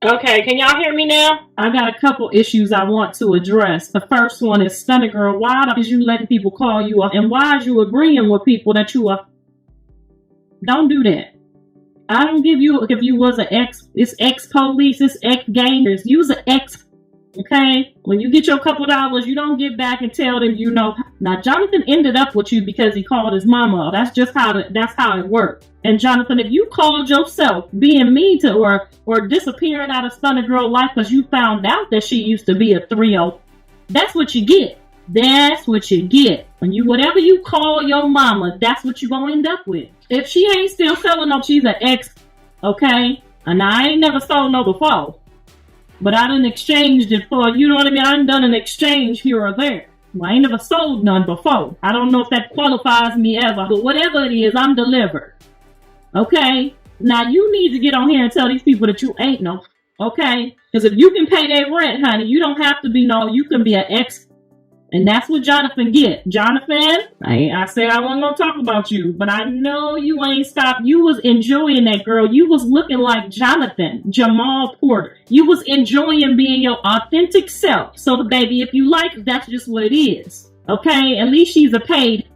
Okay, can y'all hear me now? I got a couple issues I want to address. The first one is Stunna Girl. Why is you letting people call you up? And why is you agreeing with people that you are? Don't do that. I don't give you if you was an it's ex-police, it's ex-gangers. You was an ex, okay? When you get your couple dollars, you don't get back and tell them you know. Now, Jonathan ended up with you because he called his mama. That's just how it worked. And Jonathan, if you called yourself being mean to or disappearing out of Stunna Girl life because you found out that she used to be a 3-0, that's what you get. That's what you get. When you whatever you call your mama, that's what you gonna end up with. If she ain't still selling no, she's an ex, okay? And I ain't never sold no before. But I done exchanged it for, you know what I mean? I done an exchange here or there. Well, I ain't never sold none before. I don't know if that qualifies me ever, but whatever it is, I'm delivered. Okay? Now you need to get on here and tell these people that you ain't no, okay? Because if you can pay their rent, honey, you don't have to be no, you can be an ex. And that's what Jonathan get. Jonathan, I said I wasn't gonna talk about you, but I know you ain't stopped. You was enjoying that, girl. You was looking like Jonathan, Jamal Porter. You was enjoying being your authentic self. So, baby, if you like, that's just what it is. Okay? At least she's a paid.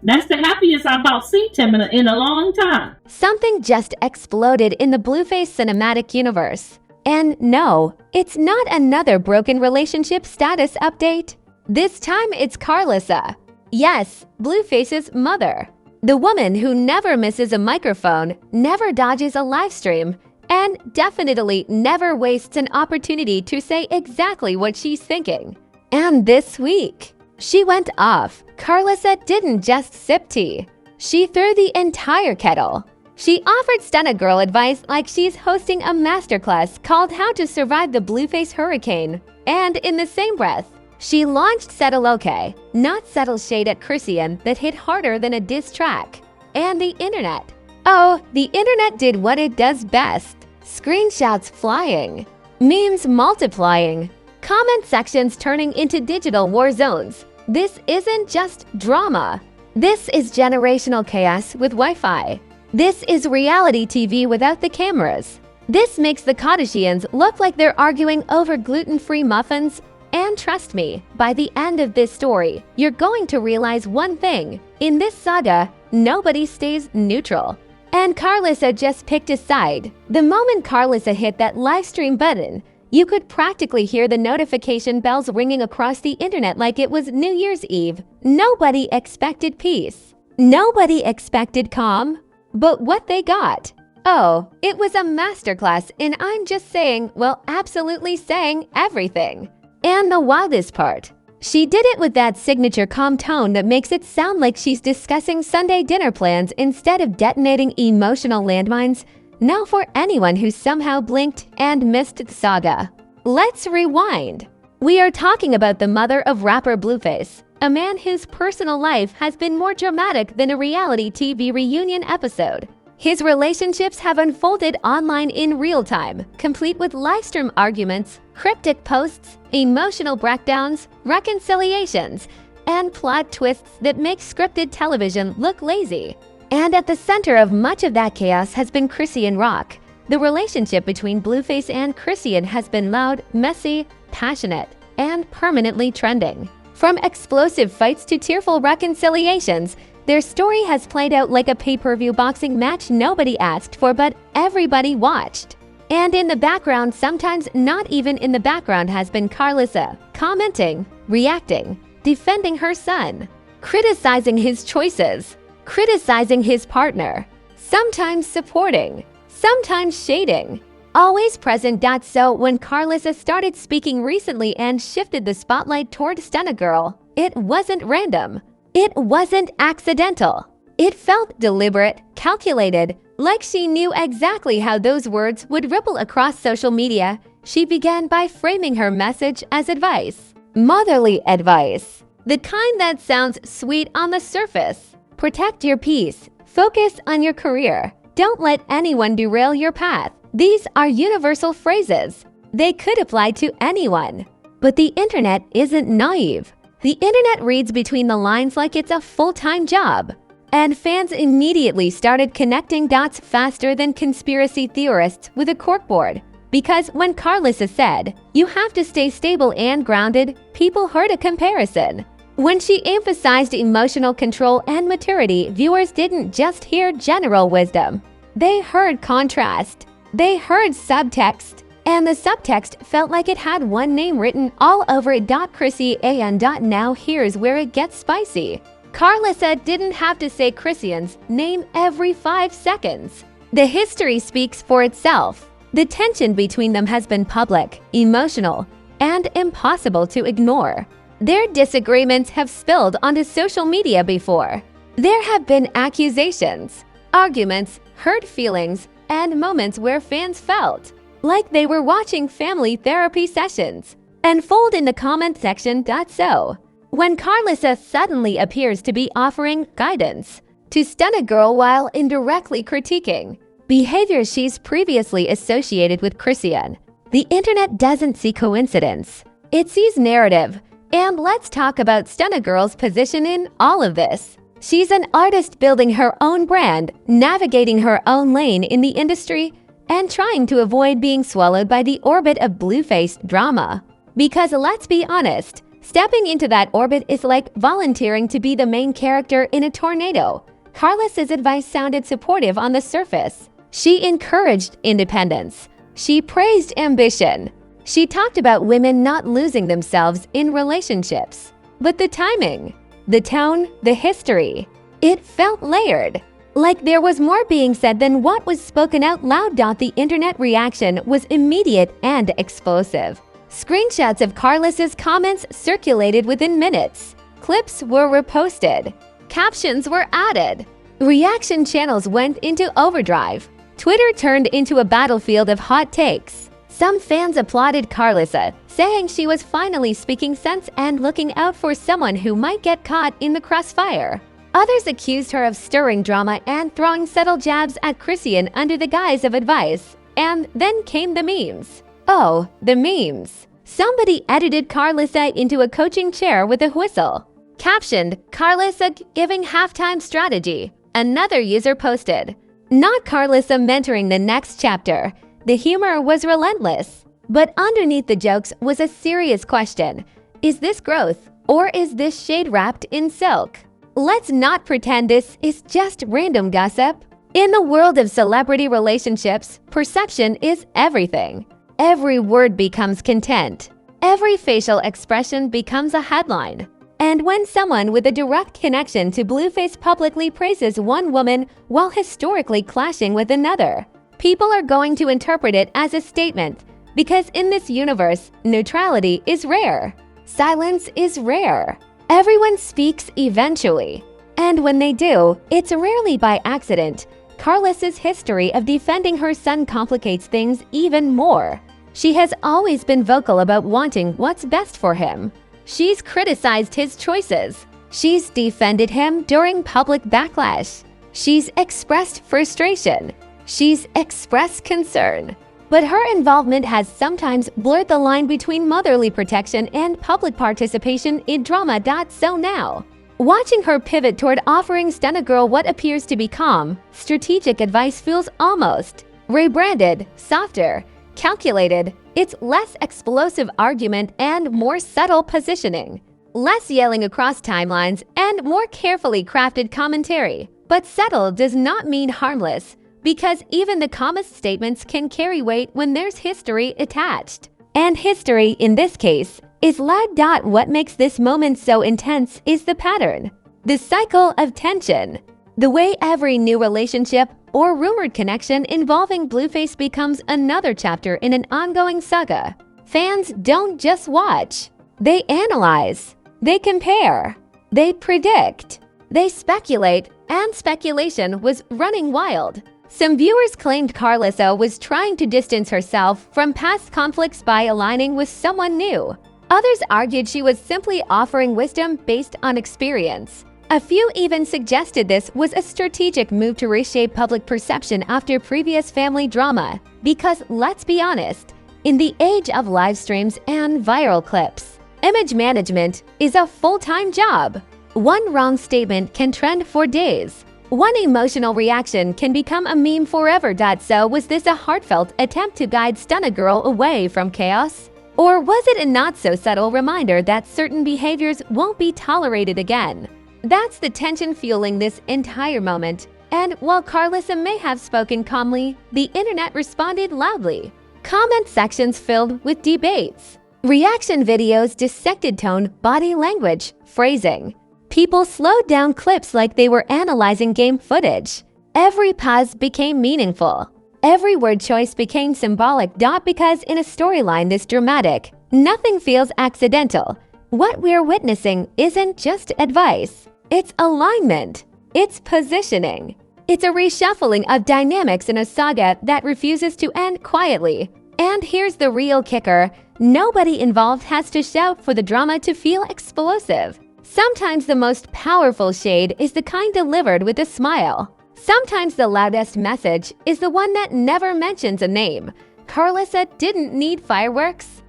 That's the happiest I've about seen him in a long time. Something just exploded in the Blueface cinematic universe. And no, it's not another broken relationship status update. This time it's Karlissa. Yes, Blueface's mother. The woman who never misses a microphone, never dodges a live stream, and definitely never wastes an opportunity to say exactly what she's thinking. And this week, she went off. Karlissa didn't just sip tea. She threw the entire kettle. She offered Stunna Girl advice like she's hosting a masterclass called How to Survive the Blueface Hurricane. And in the same breath, she launched Settle Okay, not subtle shade at Chrisean that hit harder than a diss track. And the internet. Oh, the internet did what it does best. Screenshots flying, memes multiplying, comment sections turning into digital war zones. This isn't just drama. This is generational chaos with Wi-Fi. This is reality TV without the cameras. This makes the Kardashians look like they're arguing over gluten-free muffins. And trust me, by the end of this story, you're going to realize one thing. In this saga, nobody stays neutral. And Karlissa just picked a side. The moment Karlissa hit that live stream button, you could practically hear the notification bells ringing across the internet like it was New Year's Eve. Nobody expected peace. Nobody expected calm. But what they got? Oh, it was a masterclass in I'm just saying, well, absolutely saying everything. And the wildest part, she did it with that signature calm tone that makes it sound like she's discussing Sunday dinner plans instead of detonating emotional landmines. Now for anyone who somehow blinked and missed the saga. Let's rewind. We are talking about the mother of rapper Blueface, a man whose personal life has been more dramatic than a reality TV reunion episode. His relationships have unfolded online in real time, complete with livestream arguments, cryptic posts, emotional breakdowns, reconciliations, and plot twists that make scripted television look lazy. And at the center of much of that chaos has been Chrisean Rock. The relationship between Blueface and Chrisean has been loud, messy, passionate, and permanently trending. From explosive fights to tearful reconciliations, their story has played out like a pay-per-view boxing match nobody asked for but everybody watched. And in the background, sometimes not even in the background, has been Karlissa, commenting, reacting, defending her son, criticizing his choices, criticizing his partner, sometimes supporting, sometimes shading. Always present. So when Karlissa started speaking recently and shifted the spotlight toward Stunna Girl, it wasn't random. It wasn't accidental. It felt deliberate, calculated, like she knew exactly how those words would ripple across social media. She began by framing her message as advice. Motherly advice. The kind that sounds sweet on the surface. Protect your peace. Focus on your career. Don't let anyone derail your path. These are universal phrases. They could apply to anyone. But the internet isn't naive. The internet reads between the lines like it's a full-time job. And fans immediately started connecting dots faster than conspiracy theorists with a corkboard. Because when Karlissa said, "You have to stay stable and grounded," people heard a comparison. When she emphasized emotional control and maturity, viewers didn't just hear general wisdom. They heard contrast. They heard subtext. And the subtext felt like it had one name written all over it. Chrisean. Now here's where it gets spicy. Karlissa didn't have to say Chrisean's name every 5 seconds. The history speaks for itself. The tension between them has been public, emotional, and impossible to ignore. Their disagreements have spilled onto social media before. There have been accusations, arguments, hurt feelings, and moments where fans felt like they were watching family therapy sessions unfold in the comment section. So, when Karlissa suddenly appears to be offering guidance to Stunna Girl while indirectly critiquing behavior she's previously associated with Chrisean, the internet doesn't see coincidence. It sees narrative. And let's talk about Stunna Girl's position in all of this. She's an artist building her own brand, navigating her own lane in the industry, and trying to avoid being swallowed by the orbit of Blueface drama. Because let's be honest, stepping into that orbit is like volunteering to be the main character in a tornado. Karlissa's advice sounded supportive on the surface. She encouraged independence. She praised ambition. She talked about women not losing themselves in relationships. But the timing, the tone, the history, it felt layered. Like there was more being said than what was spoken out loud. The internet reaction was immediate and explosive. Screenshots of Karlissa's comments circulated within minutes. Clips were reposted. Captions were added. Reaction channels went into overdrive. Twitter turned into a battlefield of hot takes. Some fans applauded Karlissa, saying she was finally speaking sense and looking out for someone who might get caught in the crossfire. Others accused her of stirring drama and throwing subtle jabs at Chrisean under the guise of advice. And then came the memes. Oh, the memes. Somebody edited Karlissa into a coaching chair with a whistle. Captioned, "Karlissa giving halftime strategy." Another user posted, "Not Karlissa mentoring the next chapter." The humor was relentless. But underneath the jokes was a serious question. Is this growth, or is this shade wrapped in silk? Let's not pretend this is just random gossip. In the world of celebrity relationships, perception is everything. Every word becomes content. Every facial expression becomes a headline. And when someone with a direct connection to Blueface publicly praises one woman while historically clashing with another, people are going to interpret it as a statement, because in this universe, neutrality is rare. Silence is rare. Everyone speaks eventually. And when they do, it's rarely by accident. Karlissa's history of defending her son complicates things even more. She has always been vocal about wanting what's best for him. She's criticized his choices. She's defended him during public backlash. She's expressed frustration. She's expressed concern. But her involvement has sometimes blurred the line between motherly protection and public participation in drama. So now, watching her pivot toward offering Stunna Girl what appears to be calm, strategic advice feels almost rebranded, softer, calculated. It's less explosive argument and more subtle positioning. Less yelling across timelines and more carefully crafted commentary. But subtle does not mean harmless, because even the calmest statements can carry weight when there's history attached. And history, in this case, is loud. What makes this moment so intense is the pattern, the cycle of tension. The way every new relationship or rumored connection involving Blueface becomes another chapter in an ongoing saga. Fans don't just watch. They analyze. They compare. They predict. They speculate, and speculation was running wild. Some viewers claimed Karlissa was trying to distance herself from past conflicts by aligning with someone new. Others argued she was simply offering wisdom based on experience. A few even suggested this was a strategic move to reshape public perception after previous family drama. Because let's be honest, in the age of live streams and viral clips, image management is a full-time job. One wrong statement can trend for days. One emotional reaction can become a meme forever. So was this a heartfelt attempt to guide Stunna Girl away from chaos? Or was it a not-so-subtle reminder that certain behaviors won't be tolerated again? That's the tension fueling this entire moment. And while Karlissa may have spoken calmly, the internet responded loudly. Comment sections filled with debates. Reaction videos dissected tone, body language, phrasing. People slowed down clips like they were analyzing game footage. Every pause became meaningful. Every word choice became symbolic. Because in a storyline this dramatic, nothing feels accidental. What we're witnessing isn't just advice. It's alignment. It's positioning. It's a reshuffling of dynamics in a saga that refuses to end quietly. And here's the real kicker. Nobody involved has to shout for the drama to feel explosive. Sometimes the most powerful shade is the kind delivered with a smile. Sometimes the loudest message is the one that never mentions a name. Karlissa didn't need fireworks.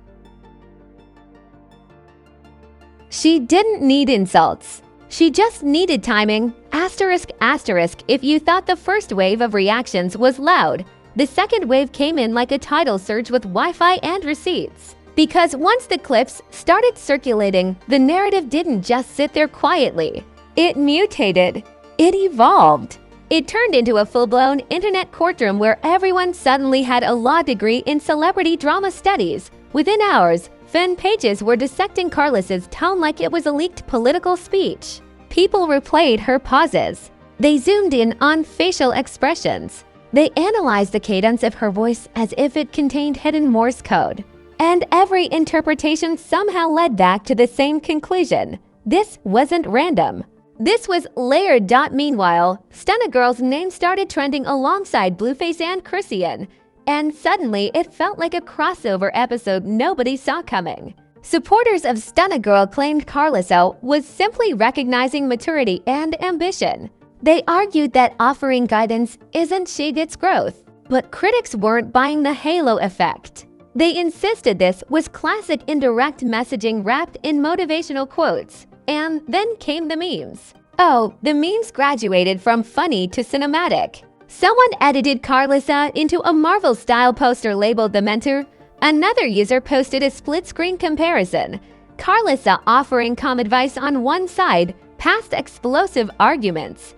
She didn't need insults. She just needed timing. Asterisk. If you thought the first wave of reactions was loud, the second wave came in like a tidal surge with Wi-Fi and receipts. Because once the clips started circulating, the narrative didn't just sit there quietly. It mutated. It evolved. It turned into a full-blown internet courtroom where everyone suddenly had a law degree in celebrity drama studies. Within hours, fan pages were dissecting Karlissa's tone like it was a leaked political speech. People replayed her pauses. They zoomed in on facial expressions. They analyzed the cadence of her voice as if it contained hidden Morse code. And every interpretation somehow led back to the same conclusion. This wasn't random. This was layered. Meanwhile, Stunna Girl's name started trending alongside Blueface and Chrisean. And suddenly, it felt like a crossover episode nobody saw coming. Supporters of Stunna Girl claimed Karlissa was simply recognizing maturity and ambition. They argued that offering guidance isn't shade, it's growth. But critics weren't buying the halo effect. They insisted this was classic indirect messaging wrapped in motivational quotes. And then came the memes. Oh, the memes graduated from funny to cinematic. Someone edited Karlissa into a Marvel-style poster labeled The Mentor. Another user posted a split-screen comparison. Karlissa offering calm advice on one side, past explosive arguments.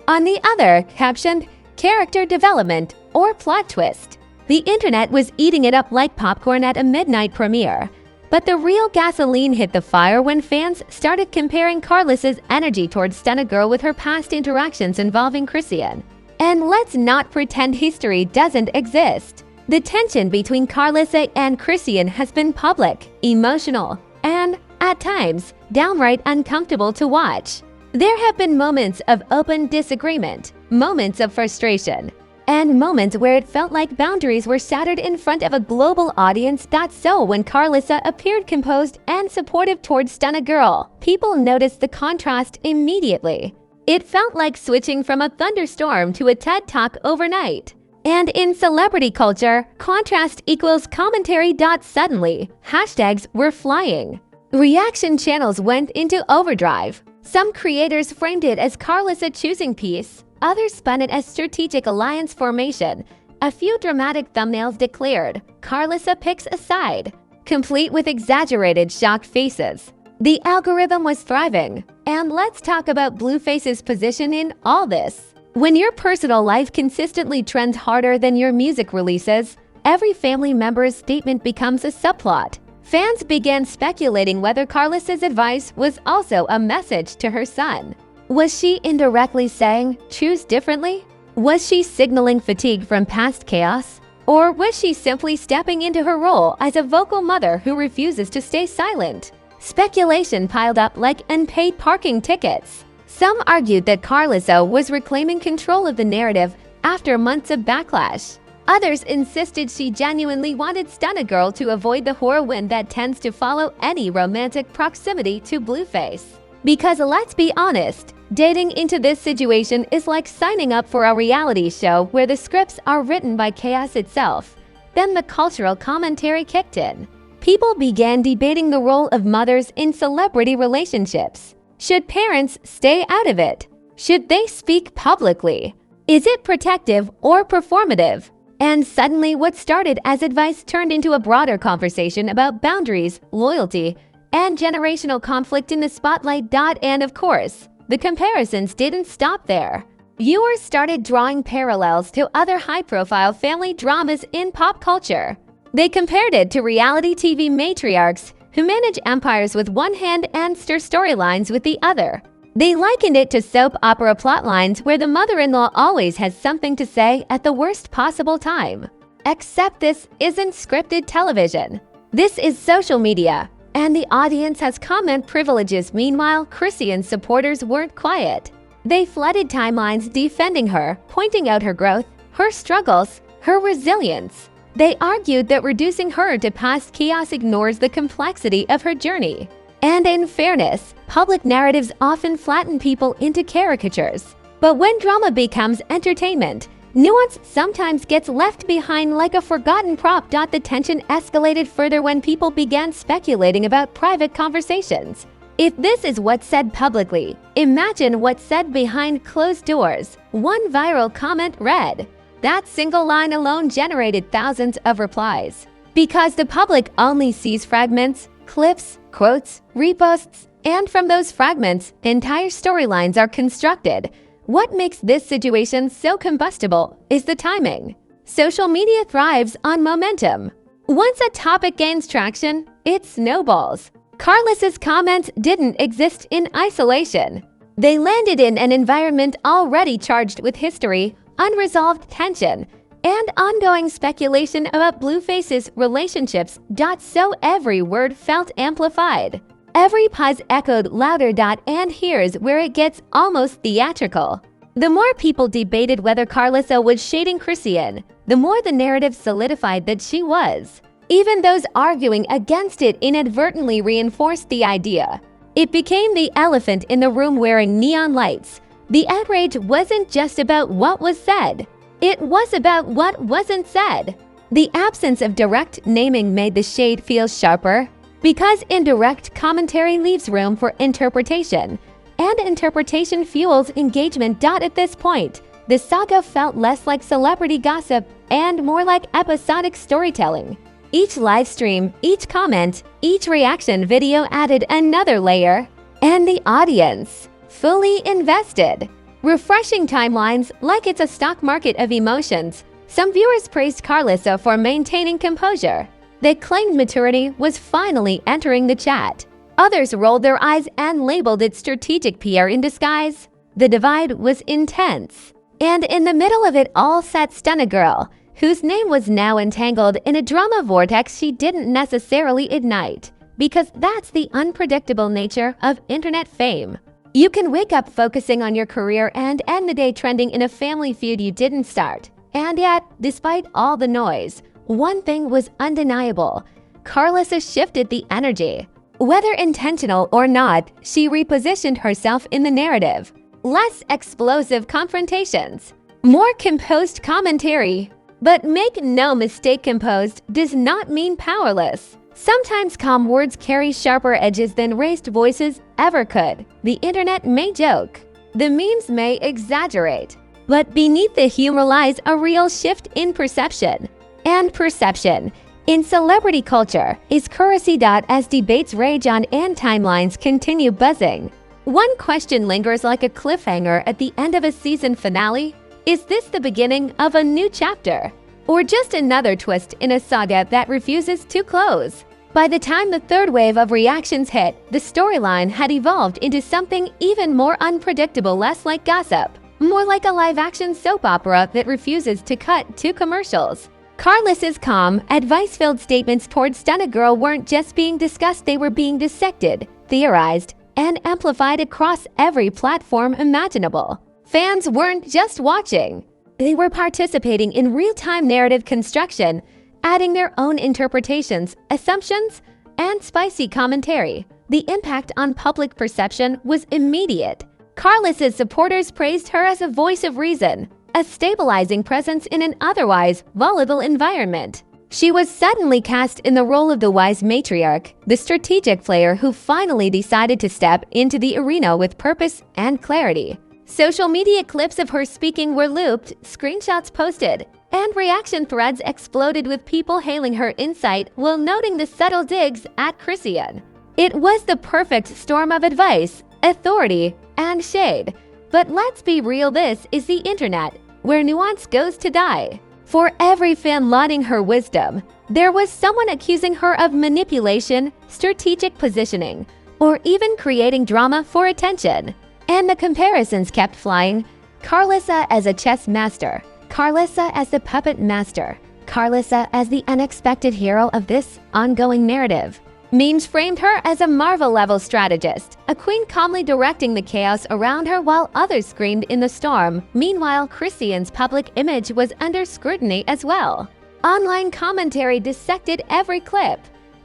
On the other, captioned, character development or plot twist. The internet was eating it up like popcorn at a midnight premiere. But the real gasoline hit the fire when fans started comparing Karlissa's energy towards Stunna Girl with her past interactions involving Chrisean. And let's not pretend history doesn't exist. The tension between Karlissa and Chrisean has been public, emotional, and, at times, downright uncomfortable to watch. There have been moments of open disagreement, moments of frustration, and moments where it felt like boundaries were shattered in front of a global audience. That's so when Karlissa appeared composed and supportive towards Stunna Girl. People noticed the contrast immediately. It felt like switching from a thunderstorm to a TED Talk overnight. And in celebrity culture, contrast equals commentary. Suddenly, hashtags were flying. Reaction channels went into overdrive. Some creators framed it as Karlissa choosing peace. Others spun it as strategic alliance formation. A few dramatic thumbnails declared, Karlissa picks a side, complete with exaggerated shocked faces. The algorithm was thriving. And let's talk about Blueface's position in all this. When your personal life consistently trends harder than your music releases, every family member's statement becomes a subplot. Fans began speculating whether Karlissa's advice was also a message to her son. Was she indirectly saying, choose differently? Was she signaling fatigue from past chaos? Or was she simply stepping into her role as a vocal mother who refuses to stay silent? Speculation piled up like unpaid parking tickets. Some argued that Karlissa was reclaiming control of the narrative after months of backlash. Others insisted she genuinely wanted Stunna Girl to avoid the whirlwind that tends to follow any romantic proximity to Blueface. Because let's be honest, dating into this situation is like signing up for a reality show where the scripts are written by chaos itself. Then the cultural commentary kicked in. People began debating the role of mothers in celebrity relationships. Should parents stay out of it? Should they speak publicly? Is it protective or performative? And suddenly, what started as advice turned into a broader conversation about boundaries, loyalty, and generational conflict in the spotlight. And of course, the comparisons didn't stop there. Viewers started drawing parallels to other high-profile family dramas in pop culture. They compared it to reality TV matriarchs who manage empires with one hand and stir storylines with the other. They likened it to soap opera plotlines where the mother-in-law always has something to say at the worst possible time. Except this isn't scripted television. This is social media, and the audience has comment privileges. Meanwhile, Chrisean's supporters weren't quiet. They flooded timelines defending her, pointing out her growth, her struggles, her resilience. They argued that reducing her to past chaos ignores the complexity of her journey. And in fairness, public narratives often flatten people into caricatures. But when drama becomes entertainment, nuance sometimes gets left behind like a forgotten prop. The tension escalated further when people began speculating about private conversations. If this is what's said publicly, imagine what's said behind closed doors. One viral comment read, "That single line alone generated thousands of replies." Because the public only sees fragments, clips, quotes, reposts, and from those fragments, entire storylines are constructed. What makes this situation so combustible is the timing. Social media thrives on momentum. Once a topic gains traction, it snowballs. Karlissa's comments didn't exist in isolation. They landed in an environment already charged with history, unresolved tension, and ongoing speculation about Blueface's relationships. So every word felt amplified. Every pause echoed louder. And here's where it gets almost theatrical. The more people debated whether Karlissa was shading Chrisean, the more the narrative solidified that she was. Even those arguing against it inadvertently reinforced the idea. It became the elephant in the room wearing neon lights. The outrage wasn't just about what was said. It was about what wasn't said. The absence of direct naming made the shade feel sharper, because indirect commentary leaves room for interpretation, and interpretation fuels engagement. At this point, the saga felt less like celebrity gossip and more like episodic storytelling. Each live stream, each comment, each reaction video added another layer, and the audience fully invested. Refreshing timelines like it's a stock market of emotions. Some viewers praised Karlissa for maintaining composure. They claimed maturity was finally entering the chat. Others rolled their eyes and labeled it strategic PR in disguise. The divide was intense. And in the middle of it all sat Stunna Girl, whose name was now entangled in a drama vortex she didn't necessarily ignite, because that's the unpredictable nature of internet fame. You can wake up focusing on your career and end the day trending in a family feud you didn't start. And yet, despite all the noise, one thing was undeniable. Karlissa shifted the energy. Whether intentional or not, she repositioned herself in the narrative. Less explosive confrontations, more composed commentary. But make no mistake, composed does not mean powerless. Sometimes calm words carry sharper edges than raised voices ever could. The internet may joke, the memes may exaggerate, but beneath the humor lies a real shift in perception. And perception, in celebrity culture, is currency. As debates rage on and timelines continue buzzing, one question lingers like a cliffhanger at the end of a season finale. Is this the beginning of a new chapter? Or just another twist in a saga that refuses to close? By the time the third wave of reactions hit, the storyline had evolved into something even more unpredictable, less like gossip, more like a live-action soap opera that refuses to cut to commercials. Karlissa's calm, advice-filled statements towards Stunna Girl weren't just being discussed, they were being dissected, theorized, and amplified across every platform imaginable. Fans weren't just watching. They were participating in real-time narrative construction, adding their own interpretations, assumptions, and spicy commentary. The impact on public perception was immediate. Karlissa's supporters praised her as a voice of reason, a stabilizing presence in an otherwise volatile environment. She was suddenly cast in the role of the wise matriarch, the strategic player who finally decided to step into the arena with purpose and clarity. Social media clips of her speaking were looped, screenshots posted, and reaction threads exploded with people hailing her insight while noting the subtle digs at Chrisean. It was the perfect storm of advice, authority, and shade. But let's be real, this is the internet, where nuance goes to die. For every fan lauding her wisdom, there was someone accusing her of manipulation, strategic positioning, or even creating drama for attention. And the comparisons kept flying. Karlissa as a chess master, Karlissa as the puppet master, Karlissa as the unexpected hero of this ongoing narrative. Memes framed her as a Marvel-level strategist, a queen calmly directing the chaos around her while others screamed in the storm. Meanwhile, Chrisean's public image was under scrutiny as well. Online commentary dissected every clip,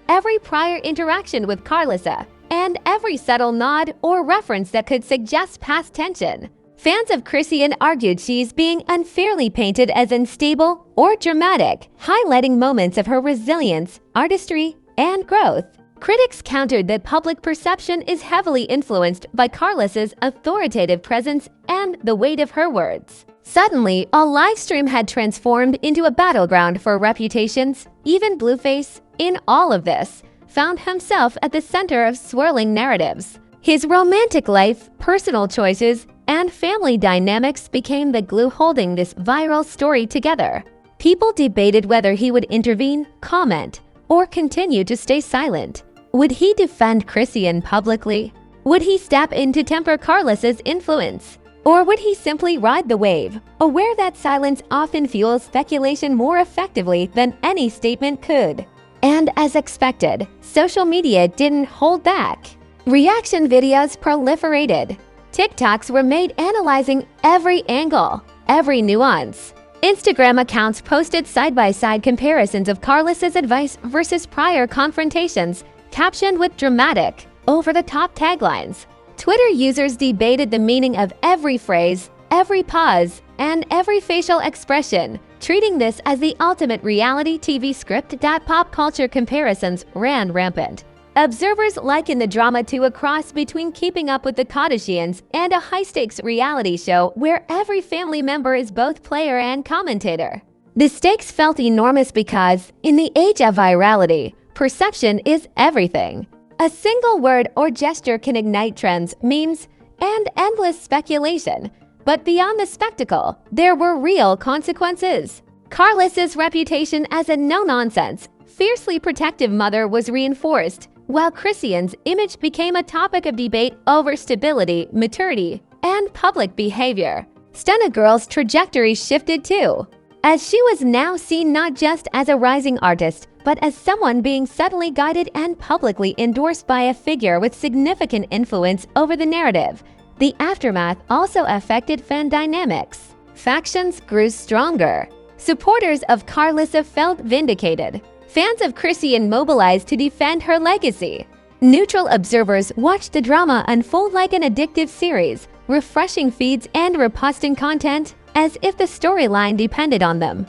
every prior interaction with Karlissa, and every subtle nod or reference that could suggest past tension. Fans of Chrisean argued she's being unfairly painted as unstable or dramatic, highlighting moments of her resilience, artistry, and growth. Critics countered that public perception is heavily influenced by Karlissa's authoritative presence and the weight of her words. Suddenly, a livestream had transformed into a battleground for reputations. Even Blueface, in all of this, found himself at the center of swirling narratives. His romantic life, personal choices, and family dynamics became the glue holding this viral story together. People debated whether he would intervene, comment, or continue to stay silent. Would he defend Chrisean publicly? Would he step in to temper Karlissa's influence? Or would he simply ride the wave, aware that silence often fuels speculation more effectively than any statement could? And as expected, social media didn't hold back. Reaction videos proliferated. TikToks were made analyzing every angle, every nuance. Instagram accounts posted side-by-side comparisons of Karlissa's advice versus prior confrontations, captioned with dramatic, over-the-top taglines. Twitter users debated the meaning of every phrase, every pause, and every facial expression, treating this as the ultimate reality TV script. Pop culture comparisons ran rampant. Observers likened the drama to a cross between Keeping Up with the Kardashians and a high-stakes reality show where every family member is both player and commentator. The stakes felt enormous because, in the age of virality, perception is everything. A single word or gesture can ignite trends, memes, and endless speculation. But beyond the spectacle, there were real consequences. Karlissa's reputation as a no-nonsense, fiercely protective mother was reinforced, while Chrisean's image became a topic of debate over stability, maturity, and public behavior. Stunna Girl's trajectory shifted too, as she was now seen not just as a rising artist, but as someone being subtly guided and publicly endorsed by a figure with significant influence over the narrative. The aftermath also affected fan dynamics. Factions grew stronger. Supporters of Karlissa felt vindicated. Fans of Chrisean mobilized to defend her legacy. Neutral observers watched the drama unfold like an addictive series, refreshing feeds and reposting content as if the storyline depended on them.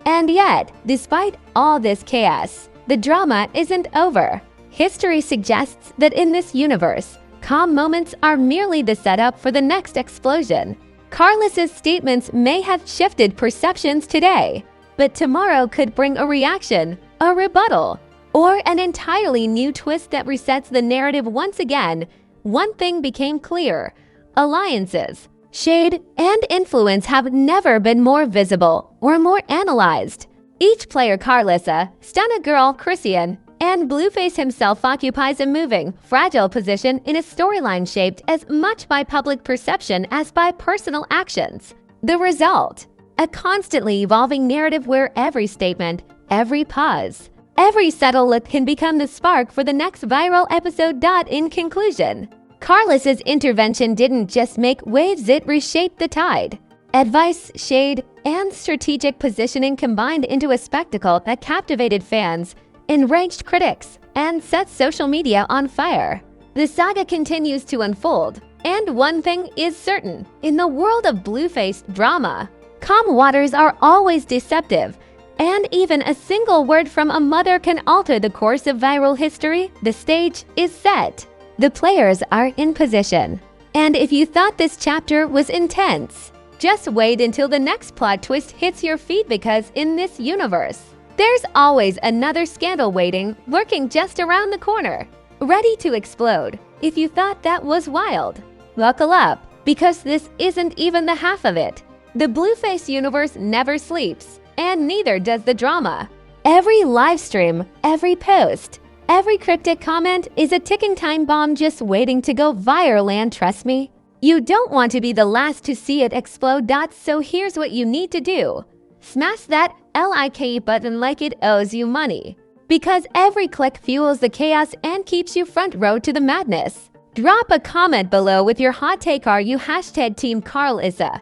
And yet, despite all this chaos, the drama isn't over. History suggests that in this universe, calm moments are merely the setup for the next explosion. Karlissa's statements may have shifted perceptions today, but tomorrow could bring a reaction, a rebuttal, or an entirely new twist that resets the narrative once again. One thing became clear: alliances, shade, and influence have never been more visible or more analyzed. Each player, Karlissa, Stunna Girl, Chrisean, and Blueface himself, occupies a moving, fragile position in a storyline shaped as much by public perception as by personal actions. The result: a constantly evolving narrative where every statement, every pause, every subtle look can become the spark for the next viral episode. In conclusion, Karlissa's intervention didn't just make waves, it reshaped the tide. Advice, shade, and strategic positioning combined into a spectacle that captivated fans, enraged critics, and set social media on fire. The saga continues to unfold, and one thing is certain: in the world of Blueface drama, calm waters are always deceptive, and even a single word from a mother can alter the course of viral history. The stage is set. The players are in position. And if you thought this chapter was intense, just wait until the next plot twist hits your feed, because in this universe, there's always another scandal waiting, lurking just around the corner, ready to explode. If you thought that was wild, buckle up, because this isn't even the half of it. The Blueface universe never sleeps, and neither does the drama. Every live stream, every post, every cryptic comment is a ticking time bomb just waiting to go viral, and trust me, you don't want to be the last to see it explode. So here's what you need to do. Smash that like button like it owes you money, because every click fuels the chaos and keeps you front row to the madness. Drop a comment below with your hot take. Are you #Team Karlissa,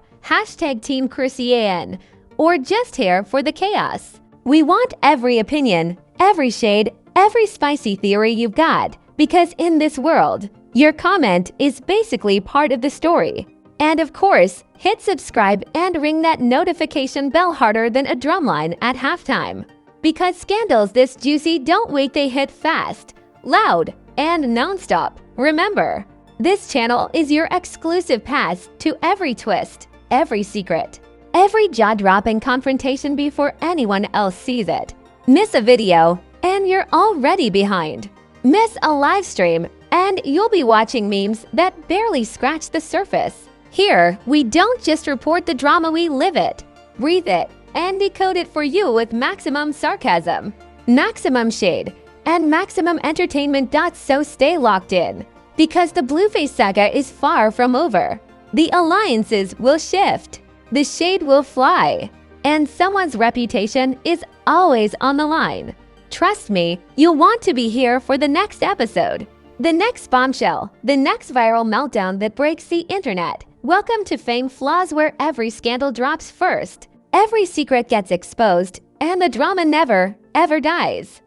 #Team Chrisean, or just here for the chaos? We want every opinion, every shade, every spicy theory you've got, because in this world, your comment is basically part of the story. And of course, hit subscribe and ring that notification bell harder than a drumline at halftime. Because scandals this juicy don't wait, they hit fast, loud, and nonstop. Remember, this channel is your exclusive pass to every twist, every secret, every jaw-dropping confrontation before anyone else sees it. Miss a video, and you're already behind. Miss a live stream, and you'll be watching memes that barely scratch the surface. Here, we don't just report the drama, we live it, breathe it, and decode it for you with maximum sarcasm, maximum shade, and maximum entertainment. So stay locked in, because the Blueface saga is far from over. The alliances will shift, the shade will fly, and someone's reputation is always on the line. Trust me, you'll want to be here for the next episode. The next bombshell, the next viral meltdown that breaks the internet. Welcome to Fame Flaws, where every scandal drops first, every secret gets exposed, and the drama never, ever dies.